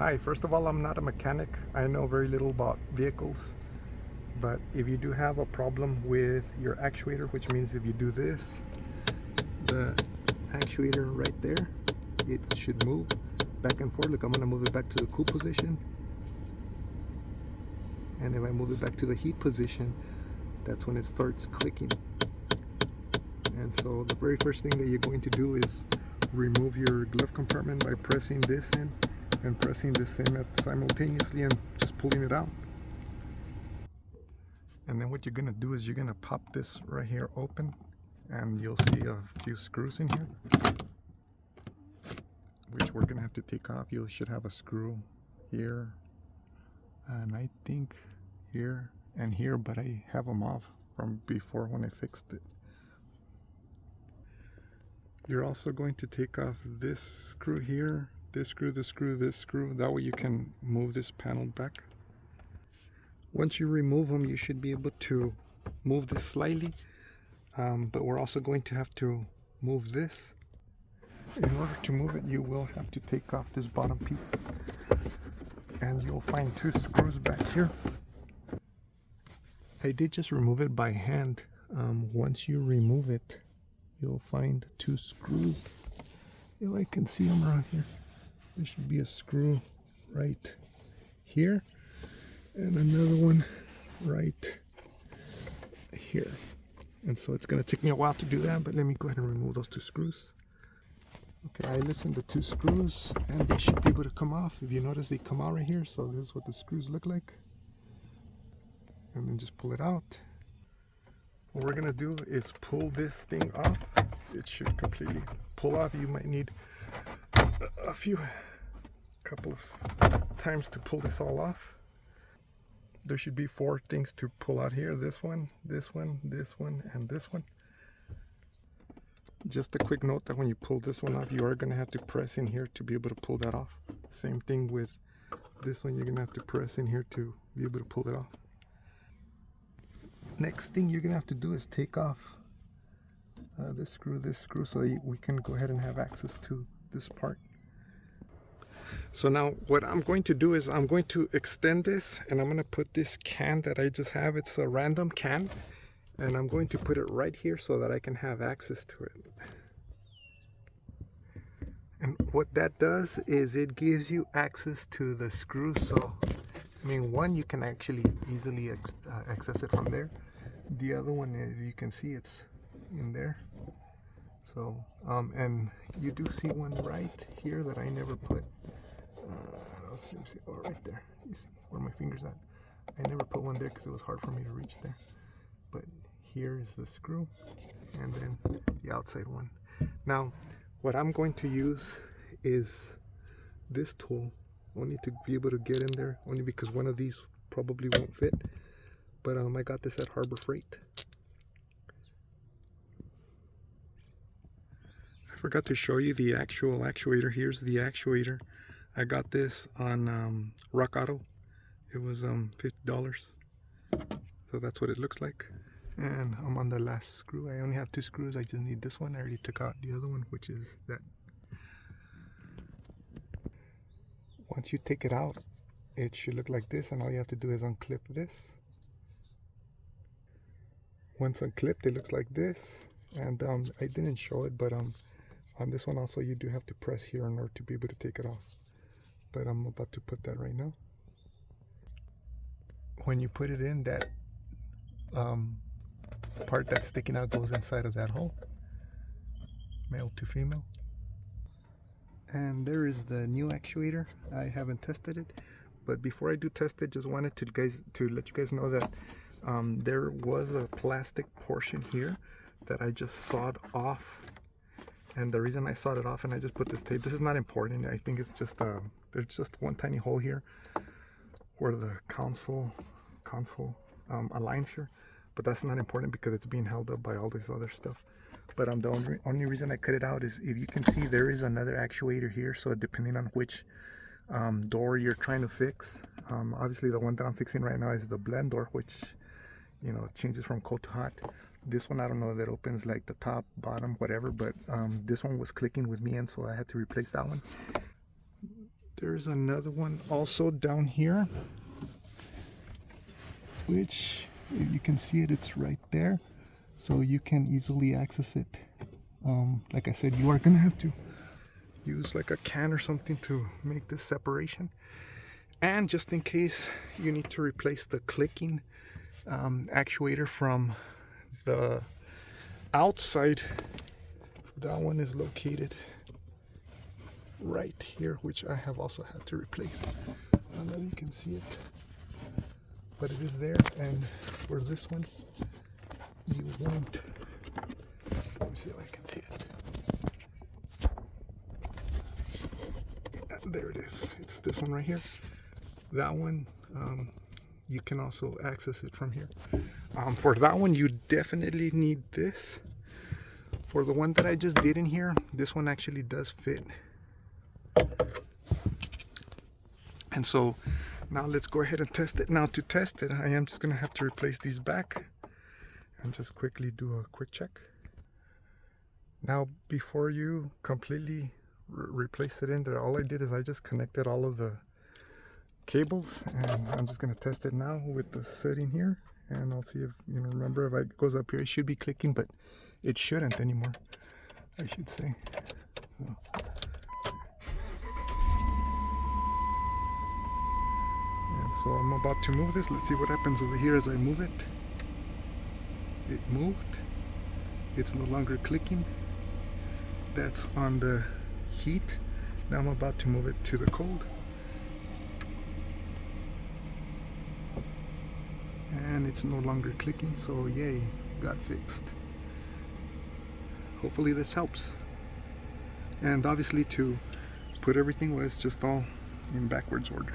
Hi, first of all, I'm not a mechanic. I know very little about vehicles, but if you do have a problem with your actuator, which means if you do this, the actuator right there, it should move back and forth. Look, I'm gonna move it back to the cool position. And if I move it back to the heat position, that's when it starts clicking. And so the very first thing that you're going to do is remove your glove compartment by pressing this in and pressing this in simultaneously and just pulling it out. And then what you're gonna do is you're gonna pop this right here open, and you'll see a few screws in here, which we're gonna have to take off. You should have a screw here, and I think here and here, but I have them off from before when I fixed it. You're also going to take off this screw here, this screw, this screw, this screw. That way you can move this panel back. Once you remove them, you should be able to move this slightly, but we're also going to have to move this. In order to move it, you will have to take off this bottom piece, and you'll find two screws back here. I did just remove it by hand. Once you remove it, you'll find two screws. If I can see them around here, there should be a screw right here and another one right here. And so it's going to take me a while to do that, but let me go ahead and remove those two screws. Okay, I loosened the two screws and they should be able to come off. If you notice, they come out right here. So this is what the screws look like. And then just pull it out. What we're gonna do is pull this thing off. It should completely pull off. You might need a couple of times to pull this all off. There should be 4 things to pull out here. This one, this one, this one, and this one. Just a quick note that when you pull this one off, you are gonna have to press in here to be able to pull that off. Same thing with this one, you're gonna have to press in here to be able to pull it off. Next thing you're gonna have to do is take off this screw, so that we can go ahead and have access to this part. So now what I'm going to do is I'm going to extend this, and I'm going to put this can that I just have. It's a random can, and I'm going to put it right here so that I can have access to it. And what that does is it gives you access to the screw. So I mean, one, you can actually easily access it from there. The other one, as you can see, it's in there. So and you do see one right here that I never put. I don't see, oh, right there. You see where my finger's at. I never put one there because it was hard for me to reach there. But here is the screw, and then the outside one. Now, what I'm going to use is this tool, only to be able to get in there, only because one of these probably won't fit. But I got this at Harbor Freight. I forgot to show you the actual actuator. Here's the actuator. I got this on Rock Auto. It was $50. So that's what it looks like. And I'm on the last screw. I only have 2 screws. I just need this one. I already took out the other one, which is that. Once you take it out, it should look like this, and all you have to do is unclip this. Once unclipped, it looks like this. And I didn't show it, but on this one also you do have to press here in order to be able to take it off. But I'm about to put that right now. When you put it in, that part that's sticking out goes inside of that hole, male to female. And there is the new actuator. I haven't tested it, but before I do test it, just wanted to let you guys know that there was a plastic portion here that I just sawed off. And the reason I sawed it off and I just put this tape, this is not important. I think it's just there's just one tiny hole here where the console aligns here, but that's not important because it's being held up by all this other stuff. But the only reason I cut it out is, if you can see, there is another actuator here. So depending on which door you're trying to fix, obviously the one that I'm fixing right now is the blendoor, which, you know, changes from cold to hot. This one, I don't know if it opens like the top, bottom, whatever, but this one was clicking with me, and so I had to replace that one. There's another one also down here, which if you can see it, it's right there, so you can easily access it. Like I said, you are gonna have to use like a can or something to make this separation, and just in case you need to replace the clicking actuator from the outside, that one is located right here, which I have also had to replace. I don't know if you can see it, but it is there. And for this one, you won't. Let me see if I can see it. There it is. It's this one right here. That one, you can also access it from here. For that one, you definitely need this. For the one that I just did in here, this one actually does fit. And so now let's go ahead and test it. Now to test it, I am just gonna have to replace these back and just quickly do a quick check. Now before you completely replace it in there, all I did is I just connected all of the cables, and I'm just gonna test it now with the setting here, and I'll see if, you know, remember if it goes up here, it should be clicking, but it shouldn't anymore, I should say. So. And so I'm about to move this. Let's see what happens over here as I move it. It moved. It's no longer clicking. That's on the heat. Now I'm about to move it to the cold. And it's no longer clicking, so yay, got fixed. Hopefully this helps. And obviously to put everything was just all in backwards order.